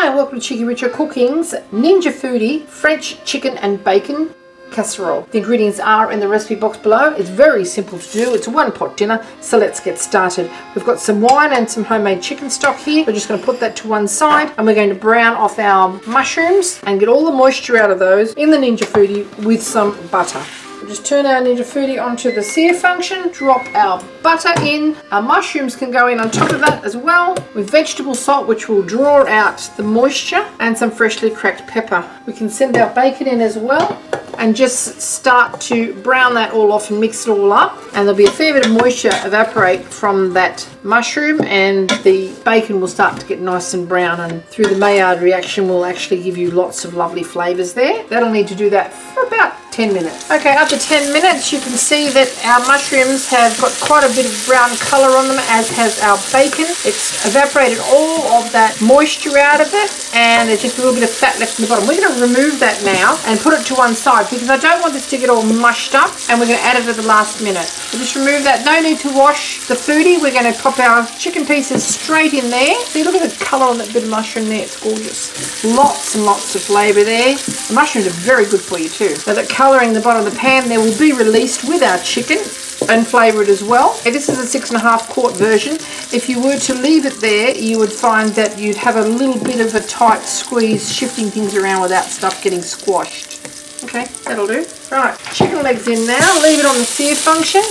Hi, welcome to Cheekyricho Cooking's Ninja Foodi French chicken and bacon casserole. The ingredients are in the recipe box below. It's very simple to do. It's a one-pot dinner, so let's get started. We've got some wine and some homemade chicken stock here. We're just going to put that to one side, and we're going to brown off our mushrooms and get all the moisture out of those in the Ninja Foodi with some butter. We'll just turn our Ninja Foodi onto the sear function, drop our butter in. Our mushrooms can go in on top of that as well, with vegetable salt, which will draw out the moisture, and some freshly cracked pepper. We can send our bacon in as well and just start to brown that all off and mix it all up, and there'll be a fair bit of moisture evaporate from that mushroom, and the bacon will start to get nice and brown, and through the Maillard reaction will actually give you lots of lovely flavours there. That'll need to do that for about 10 minutes. Okay, after 10 minutes you can see that our mushrooms have got quite a bit of brown colour on them, as has our bacon. It's evaporated all of that moisture out of it, and there's just a little bit of fat left in the bottom. We're going to remove that now and put it to one side, because I don't want this to get all mushed up, and we're going to add it at the last minute. So just remove that. No need to wash the foodie. We're going to pop our chicken pieces straight in there. See, look at the colour on that bit of mushroom there. It's gorgeous. Lots and lots of flavour there. The mushrooms are very good for you too. So that colouring the bottom of the pan there will be released with our chicken and flavour it as well. Okay, this is a 6.5 quart version. If you were to leave it there, you would find that you'd have a little bit of a tight squeeze, shifting things around without stuff getting squashed. Okay, that'll do. Right, chicken legs in now. Leave it on the sear function.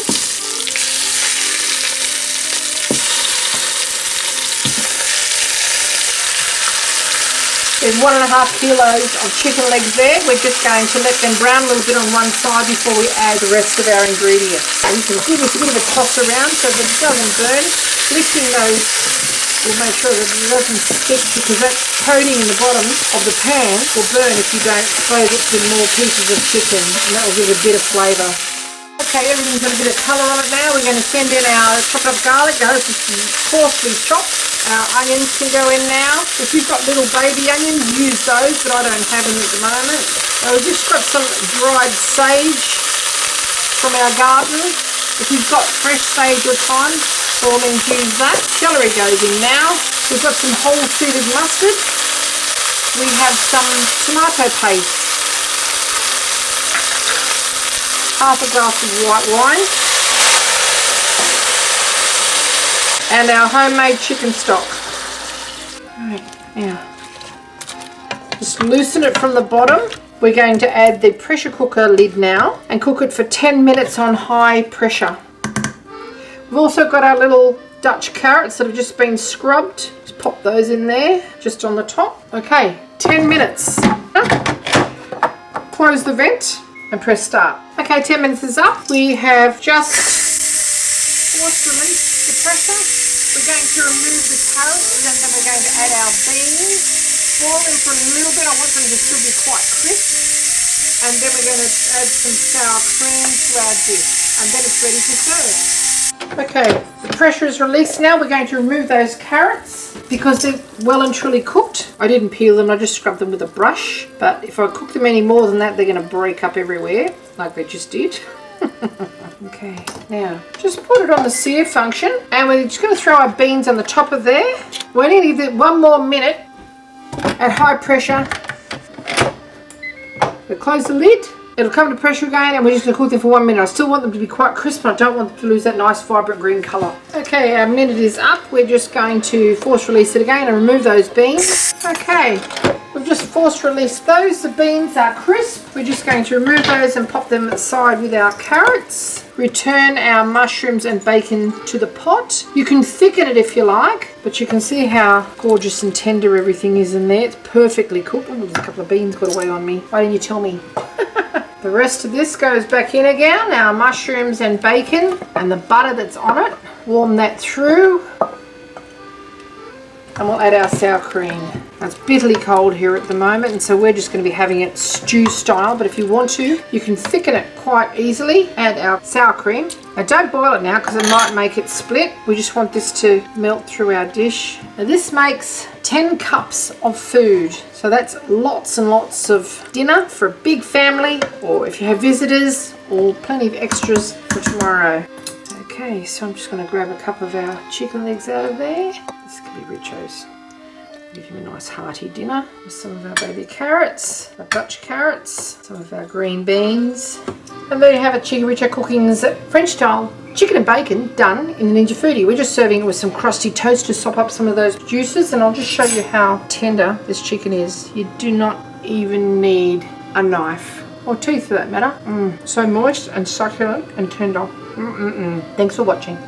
There's 1.5 kilos of chicken legs there. We're just going to let them brown a little bit on one side before we add the rest of our ingredients. And you can give this a bit of a toss around so that it doesn't burn. Lifting those will make sure that it doesn't stick, because that coating in the bottom of the pan will burn if you don't close it to more pieces of chicken, and that will give a bit of flavour. Okay, everything's got a bit of colour on it now. We're going to send in our chopped up garlic. Now this is coarsely chopped. Our onions can go in now. If you've got little baby onions, use those, but I don't have them at the moment. We've just got some dried sage from our garden. If you've got fresh sage or thyme, by all means use that. Celery goes in now. We've got some whole seeded mustard. We have some tomato paste. Half a glass of white wine. And our homemade chicken stock. Right, now, just loosen it from the bottom. We're going to add the pressure cooker lid now and cook it for 10 minutes on high pressure. We've also got our little Dutch carrots that have just been scrubbed. Just pop those in there, just on the top. Okay, 10 minutes. Close the vent and press start. Okay, 10 minutes is up. We have just force released the pressure. We're going to remove the carrots, and then we're going to add our beans. Boil them for a little bit. I want them to still be quite crisp. And then we're going to add some sour cream to our dish, and then it's ready to serve. Okay, the pressure is released now. We're going to remove those carrots because they're well and truly cooked. I didn't peel them, I just scrubbed them with a brush. But if I cook them any more than that, they're going to break up everywhere, like they just did. Okay, now just put it on the sear function, and we're just going to throw our beans on the top of there. We only need it 1 more minute at high pressure. We'll close the lid. It'll come to pressure again, and we're just going to cook them for 1 minute. I still want them to be quite crisp, but I don't want them to lose that nice vibrant green colour. Okay, our minute is up. We're just going to force release it again and remove those beans. Okay, we've just force released those. The beans are crisp. We're just going to remove those and pop them aside with our carrots. Return our mushrooms and bacon to the pot. You can thicken it if you like, but you can see how gorgeous and tender everything is in there. It's perfectly cooked. Oh, there's a couple of beans got away on me. Why didn't you tell me? The rest of this goes back in again, our mushrooms and bacon and the butter that's on it. Warm that through, and we'll add our sour cream. Now, it's bitterly cold here at the moment, and so we're just going to be having it stew style, but if you want to, you can thicken it quite easily. Add our sour cream. Now don't boil it now, because it might make it split. We just want this to melt through our dish. Now this makes 10 cups of food. So that's lots and lots of dinner for a big family, or if you have visitors, or plenty of extras for tomorrow. Okay, so I'm just going to grab a couple of our chicken legs out of there. This could be Richo's. Give him a nice hearty dinner with some of our baby carrots, our Dutch carrots, some of our green beans. And there you have it, Cheekyricho Cooking's French style chicken and bacon done in the Ninja Foodi. We're just serving it with some crusty toast to sop up some of those juices, and I'll just show you how tender this chicken is. You do not even need a knife or teeth for that matter. So moist and succulent and tender. Thanks for watching.